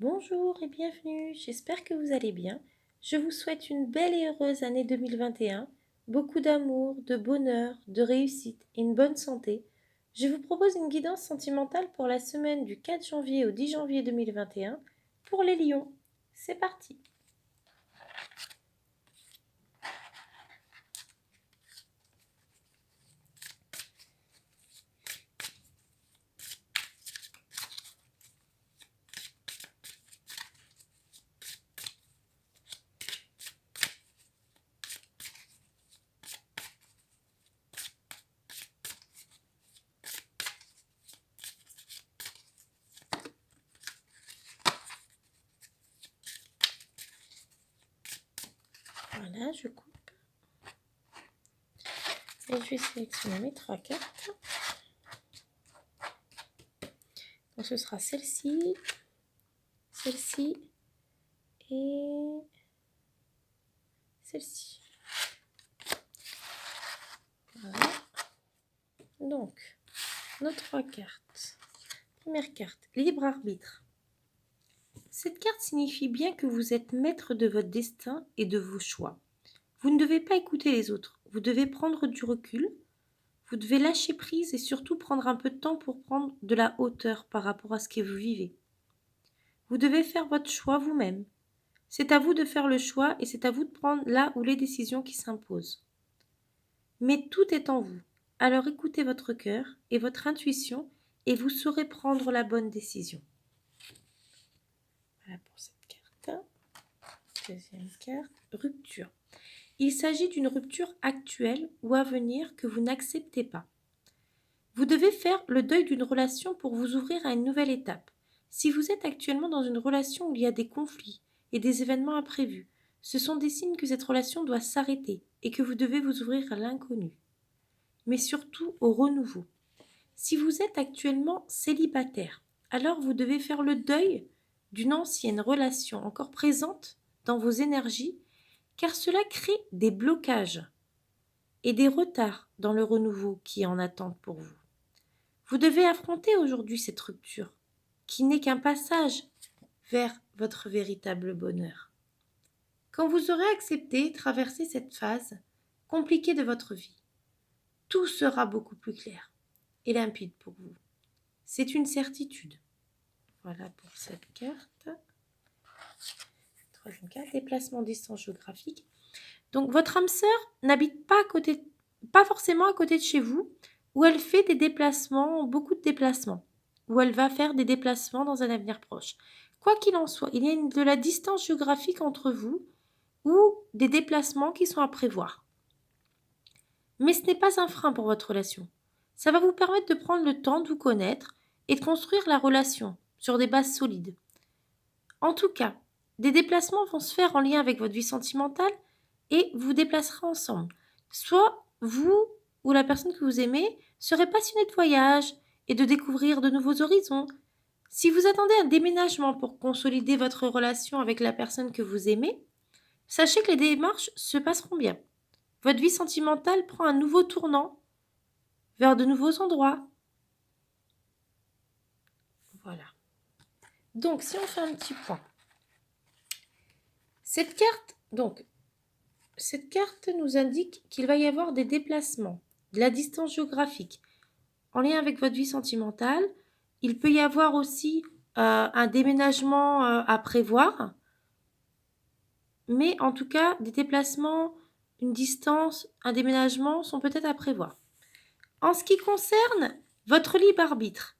Bonjour et bienvenue, j'espère que vous allez bien. Je vous souhaite une belle et heureuse année 2021, beaucoup d'amour, de bonheur, de réussite et une bonne santé. Je vous propose une guidance sentimentale pour la semaine du 4 janvier au 10 janvier 2021 pour les lions. C'est parti. Voilà, je coupe. Et je vais sélectionner mes 3 cartes. Donc ce sera celle-ci, celle-ci et celle-ci. Voilà. Donc, nos 3 cartes. Première carte, libre arbitre. Cette carte signifie bien que vous êtes maître de votre destin et de vos choix. Vous ne devez pas écouter les autres, vous devez prendre du recul, vous devez lâcher prise et surtout prendre un peu de temps pour prendre de la hauteur par rapport à ce que vous vivez. Vous devez faire votre choix vous-même. C'est à vous de faire le choix et c'est à vous de prendre là où les décisions qui s'imposent. Mais tout est en vous. Alors écoutez votre cœur et votre intuition et vous saurez prendre la bonne décision. Voilà pour cette carte. Deuxième carte, rupture. Il s'agit d'une rupture actuelle ou à venir que vous n'acceptez pas. Vous devez faire le deuil d'une relation pour vous ouvrir à une nouvelle étape. Si vous êtes actuellement dans une relation où il y a des conflits et des événements imprévus, ce sont des signes que cette relation doit s'arrêter et que vous devez vous ouvrir à l'inconnu, mais surtout au renouveau. Si vous êtes actuellement célibataire, alors vous devez faire le deuil d'une ancienne relation encore présente dans vos énergies, car cela crée des blocages et des retards dans le renouveau qui est en attente pour vous. Vous devez affronter aujourd'hui cette rupture, qui n'est qu'un passage vers votre véritable bonheur. Quand vous aurez accepté traverser cette phase compliquée de votre vie, tout sera beaucoup plus clair et limpide pour vous. C'est une certitude. Voilà pour cette carte. Troisième carte, déplacement distance géographique. Donc votre âme sœur n'habite pas forcément à côté de chez vous, où elle fait des déplacements, beaucoup de déplacements, où elle va faire des déplacements dans un avenir proche. Quoi qu'il en soit, il y a de la distance géographique entre vous ou des déplacements qui sont à prévoir. Mais ce n'est pas un frein pour votre relation. Ça va vous permettre de prendre le temps de vous connaître et de construire la relation sur des bases solides. En tout cas, des déplacements vont se faire en lien avec votre vie sentimentale et vous déplacerez ensemble. Soit vous ou la personne que vous aimez serez passionné de voyage et de découvrir de nouveaux horizons. Si vous attendez un déménagement pour consolider votre relation avec la personne que vous aimez, sachez que les démarches se passeront bien. Votre vie sentimentale prend un nouveau tournant vers de nouveaux endroits. Voilà. Donc, si on fait un petit point. Cette carte nous indique qu'il va y avoir des déplacements, de la distance géographique en lien avec votre vie sentimentale. Il peut y avoir aussi un déménagement à prévoir, mais en tout cas, des déplacements, une distance, un déménagement sont peut-être à prévoir. En ce qui concerne votre libre arbitre,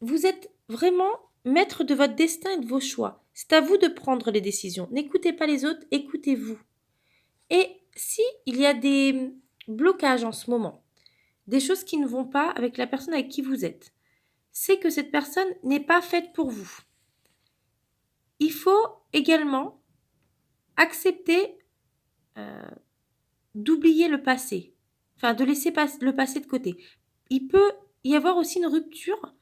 vous êtes vraiment maître de votre destin et de vos choix. C'est à vous de prendre les décisions. N'écoutez pas les autres, écoutez-vous. Et si il y a des blocages en ce moment, des choses qui ne vont pas avec la personne avec qui vous êtes, c'est que cette personne n'est pas faite pour vous. Il faut également accepter d'oublier le passé, enfin de laisser le passé de côté. Il peut y avoir aussi une rupture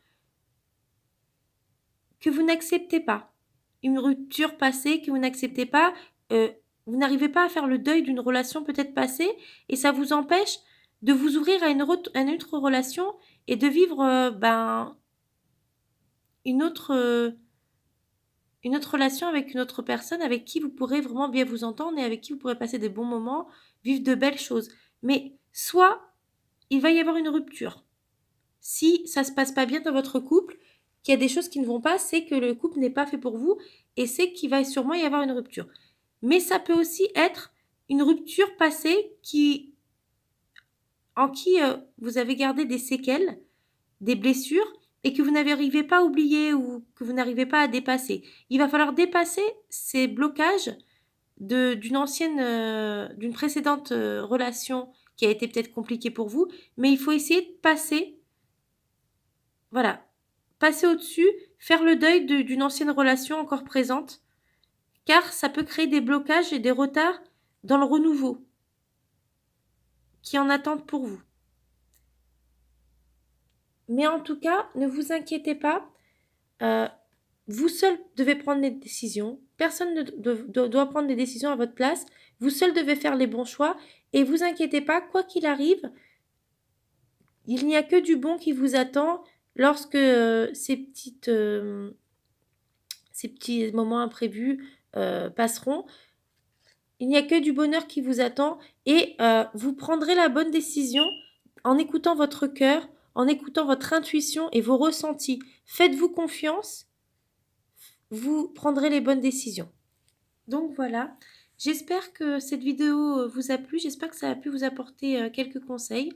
que vous n'acceptez pas, une rupture passée que vous n'acceptez pas, vous n'arrivez pas à faire le deuil d'une relation peut-être passée et ça vous empêche de vous ouvrir à une autre relation et de vivre une autre une autre relation avec une autre personne avec qui vous pourrez vraiment bien vous entendre et avec qui vous pourrez passer des bons moments, vivre de belles choses. Mais soit il va y avoir une rupture. Si ça se passe pas bien dans votre couple, qu'il y a des choses qui ne vont pas, c'est que le couple n'est pas fait pour vous et c'est qu'il va sûrement y avoir une rupture. Mais ça peut aussi être une rupture passée en qui vous avez gardé des séquelles, des blessures et que vous n'arrivez pas à oublier ou que vous n'arrivez pas à dépasser. Il va falloir dépasser ces blocages d'une précédente relation qui a été peut-être compliquée pour vous, mais il faut essayer de passer, voilà, passer au-dessus, faire le deuil d'une ancienne relation encore présente, car ça peut créer des blocages et des retards dans le renouveau qui en attendent pour vous. Mais en tout cas, ne vous inquiétez pas, vous seul devez prendre les décisions, personne ne doit prendre des décisions à votre place, vous seul devez faire les bons choix et vous inquiétez pas, quoi qu'il arrive, il n'y a que du bon qui vous attend lorsque ces petits moments imprévus passeront. Il n'y a que du bonheur qui vous attend et vous prendrez la bonne décision en écoutant votre cœur, en écoutant votre intuition et vos ressentis. Faites-vous confiance, vous prendrez les bonnes décisions. Donc voilà, j'espère que cette vidéo vous a plu, j'espère que ça a pu vous apporter quelques conseils.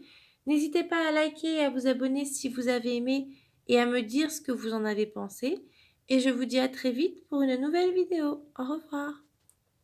N'hésitez pas à liker et à vous abonner si vous avez aimé et à me dire ce que vous en avez pensé. Et je vous dis à très vite pour une nouvelle vidéo. Au revoir.